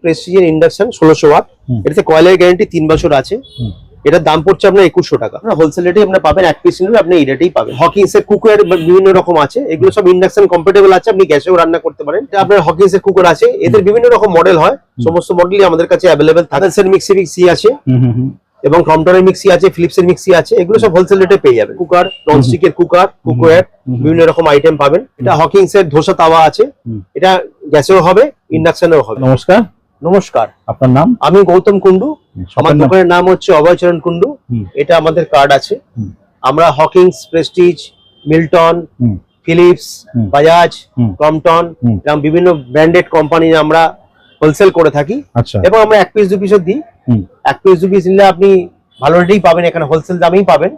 President induction 1600 watt. এটাতে কয়েলের guarantee 3 বছর আছে। এটার দাম পড়ছে আপনার 2100 টাকা। হোলসেল রেটে আপনারা পাবেন, এক পিস নিলে আপনি এই রেটেই পাবেন। হকিংস এর কুকার বিভিন্ন রকম আছে, এগুলো সব ইন্ডাকশন কম্প্যাটেবল আছে, আপনি গ্যাসেও রান্না করতে পারেন। এটা আপনার হকিংস এর কুকার আছে, এদের বিভিন্ন রকম মডেল হয়, সমস্ত মডেলই আমাদের কাছে অ্যাভেলেবেল থাকে। হাভেলস এর মিক্সি আছে এবং ক্রম্পটনের মিক্সি আছে, ফিলিপস এর মিক্সি আছে, এগুলো সব হোলসেল রেটে পেয়ে যাবেন। কুকার, ননস্টিক এর কুকার, কুকওয়্যার, বিভিন্ন রকম আইটেম পাবেন। এটা হকিংস এর ধোসা তাওয়া আছে, এটা গ্যাসেও হবে, ইন্ডাকশনেও হবে। নমস্কার। নমস্কার, আপনার নাম? আমি গৌতম কুন্ডু, আমার দোকানের নাম হচ্ছে অভয়চরণ কুন্ডু। এটা আমাদের কার্ড আছে। আমরা Hawkins, Prestige, Milton, Philips, Bajaj, Crompton এরকম বিভিন্ন ব্র্যান্ডেড কোম্পানি আমরা হোলসেল করে থাকি। এবং আমরা এক পিস দু পিসও দিই। এক পিস দু পিস নিলে আপনি ভালো রেটেই পাবেন, এখানে হোলসেল দামেই পাবেন।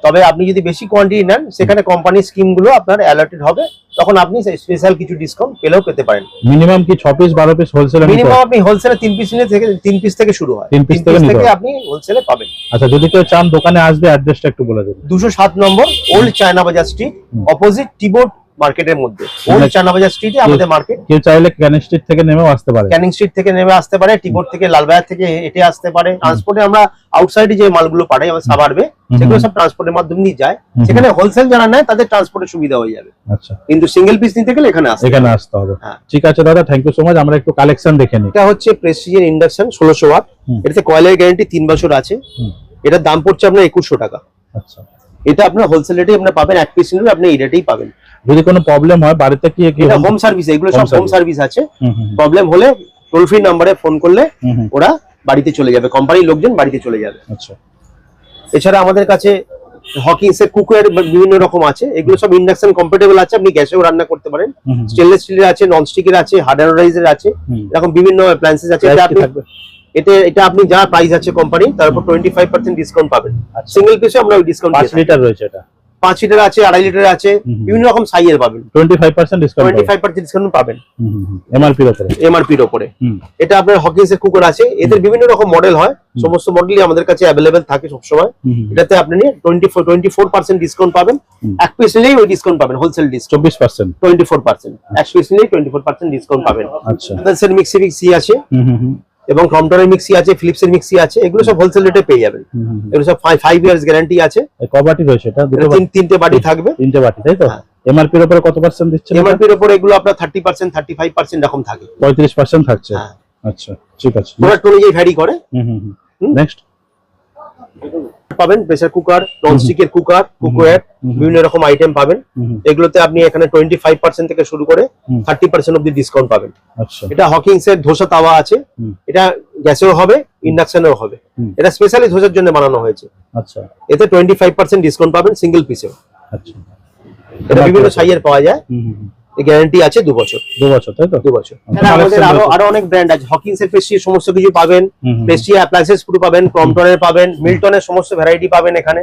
তবে আপনি যদি বেশি কোয়ান্টিটি নেন, সেখানে কোম্পানির স্কিম গুলো আপনার অ্যালার্টেড হবে, তখন আপনি স্পেশাল কিছু ডিসকাউন্ট পেলেও পেতে পারেন। মিনিমাম কি 6 পিস 12 পিস হোলসেল? মিনিমাম আপনি হোলসেলে 3 পিস নিলে 3 পিস থেকে শুরু হয়, 3 পিস থেকে আপনি হোলসেলে পাবেন। আচ্ছা, যদি কেউ চান দোকানে আসবে, অ্যাড্রেসটা একটু বলে দিন। 207 নম্বর ওল্ড চায়না বাজার স্ট্রিট, অপোজিট টিবোর্ড মার্কেটের মধ্যে। ওল্ড চায়না বাজার স্ট্রিটে আমাদের মার্কেট। কেউ চাইলে ক্যানিং স্ট্রিট থেকে নেমেও আসতে পারে। ক্যানিং স্ট্রিট থেকে নেমে আসতে পারে, টিবোর্ড থেকে, লালবাজার থেকে হেঁটে আসতে পারে। ট্রান্সপোর্টে আমরা আউটসাইডে যে মালগুলো পাঠাই আমাদের সাবারবে, সেগুলো সব ট্রান্সপোর্টের মাধ্যমে দিয়ে যায়। সেখানে হোলসেল যারা নেয় তাদের ট্রান্সপোর্টের সুবিধা হয়ে যাবে। আচ্ছা, কিন্তু সিঙ্গেল পিস নিতে গেলে এখানে আসতে হবে। ঠিক আছে দাদা, থ্যাংক ইউ সো মাচ। আমরা একটু কালেকশন দেখে নিই। এটা হচ্ছে প্রেসিডেন্ট ইন্ডাকশন 1600 ওয়াট। এটাতে কয়েলের গ্যারান্টি 3 বছর আছে। এটার দাম পড়ছে আপনার 2100 টাকা। আচ্ছা, এটা আপনার হোলসেল রেটে আপনারা পাবেন, এক পিস নিলে আপনি এই রেটেই পাবেন। যদি কোনো প্রবলেম হয় বাড়িতে কি হোম সার্ভিস, এগুলো সব হোম সার্ভিস আছে। প্রবলেম হলে টোল ফ্রি নম্বরে ফোন করলে ওরা বাড়িতে চলে যাবে, কোম্পানির লোকজন বাড়িতে চলে যাবে। আচ্ছা, এছাড়া আমাদের কাছে হকিংস এর কুকওয়্যার বিভিন্ন রকম আছে, এগুলো সব ইন্ডাকশন কম্প্যাটেবল আছে, আপনি গ্যাসেও রান্না করতে পারেন। স্টেনলেস স্টিলের আছে, ননস্টিকের আছে, হার্ড অ্যানোডাইজের আছে, এরকম বিভিন্ন অ্যাপ্লায়েন্সেস আছে। এটা আপনি যা প্রাইস আছে কোম্পানি, তার উপর 25% ডিসকাউন্ট পাবেন। সিঙ্গেল পিসে আমরা ওই ডিসকাউন্ট 5 লিটার রয়েছে, এটা 5 লিটার আছে, 2.5 লিটার আছে, বিভিন্ন রকম সাইজের পাবেন। 25% ডিসকাউন্ট পাবেন এমআরপির উপরে। এটা আপনার হকিংস এর কুকার আছে, এদের বিভিন্ন রকম মডেল হয়, সমস্ত মডেলই আমাদের কাছে অ্যাভেলেবেল থাকে সব সময়। এটাতে আপনি 24% ডিসকাউন্ট পাবেন। এক পিস নিলেই ওই ডিসকাউন্ট পাবেন, হোলসেল ডিসকাউন্ট 24%। এক পিস নিলেই 24% ডিসকাউন্ট পাবেন। আচ্ছা, হাভেলস এর মিক্সি আছে এবং ক্রম্পটনের মিক্সি আছে, ফিলিপস এর মিক্সি আছে, এগুলো সব হোলসেল রেটে পেয়ে যাবেন। এগুলো সব 5 ইয়ার্স গ্যারান্টি আছে। কবাটি রয়েছে, এটা তিনটে বাটি থাকবে। 3টে বাটি, তাই তো? এমআরপির উপরে কত পার্সেন্ট দিচ্ছেন? এমআরপির উপরে এগুলো আপনার 30%, 35% এরকম থাকে। 35% থাকছে। আচ্ছা, ঠিক আছে। প্রোডাক্ট অনুযায়ী ভ্যারি করে। নেক্সট পাবেন প্রেসার কুকার, ননস্টিক এর কুকার, কুকওয়্যার, বিভিন্ন রকম আইটেম পাবেন। এগুলোতে আপনি এখানে 25% থেকে শুরু করে 30% অবধি ডিসকাউন্ট পাবেন। আচ্ছা, এটা হকিংস এর ধোসা তাওয়া আছে, এটা গ্যাসেও হবে, ইন্ডাকশনেও হবে। এটা স্পেশালি ধোসার জন্য বানানো হয়েছে। আচ্ছা, এতে 25% ডিসকাউন্ট পাবেন সিঙ্গেল পিসেও। আচ্ছা, এটা বিভিন্ন সাইজের পাওয়া যায়। গ্যারান্টি আছে 2 বছর। 2 বছর, তাই তো? 2 বছর। আমাদের আরো অনেক ব্র্যান্ড আছে। হকিংস এর প্রেস্টিজ সমস্ত কিছু পাবেন, প্রেস্টিজ অ্যাপ্লায়েন্সেস পুরো পাবেন, ক্রম্পটনের পাবেন, মিল্টনের সমস্ত ভ্যারাইটি পাবেন এখানে।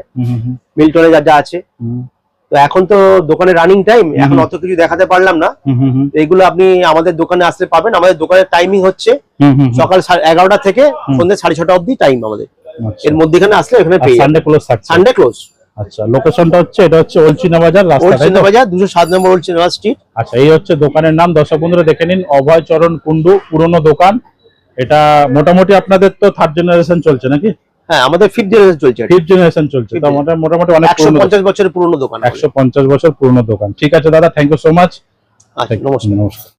মিল্টনে যা যা আছে। তো এখন তো দোকানে রানিং টাইম, এখন অত কিছু দেখাতে পারলাম না। এগুলো আপনি আমাদের দোকানে আসলে পাবেন। আমাদের দোকানের টাইমিং হচ্ছে সকাল 11টা থেকে সন্ধ্যে 6:30 অবধি টাইম আমাদের। এর মধ্যেখানে আসলে এখানে পেয়ে যাবেন। Sunday close. আচ্ছা, লোকেশনটা হচ্ছে, এটা হচ্ছে ওল্ড চিনা বাজার রাস্তা, ওল্ড চিনা বাজার 207 নম্বর ওল্ড চিনা স্ট্রিট। আচ্ছা, এই হচ্ছে দোকানের নাম। দর্শক বন্ধুরা দেখে নিন, অভয়চরণ কুন্ডু, পুরনো দোকান। এটা মোটামুটি আপনাদের তো 3rd জেনারেশন চলছে নাকি? হ্যাঁ, আমাদের 5th জেনারেশন চলছে। 5th জেনারেশন চলছে, তো মোটামুটি অনেক 150 বছরের পুরনো দোকান। 150 বছর পুরনো দোকান। ঠিক আছে দাদা, থ্যাংক ইউ সো মাচ। আচ্ছা, নমস্কার।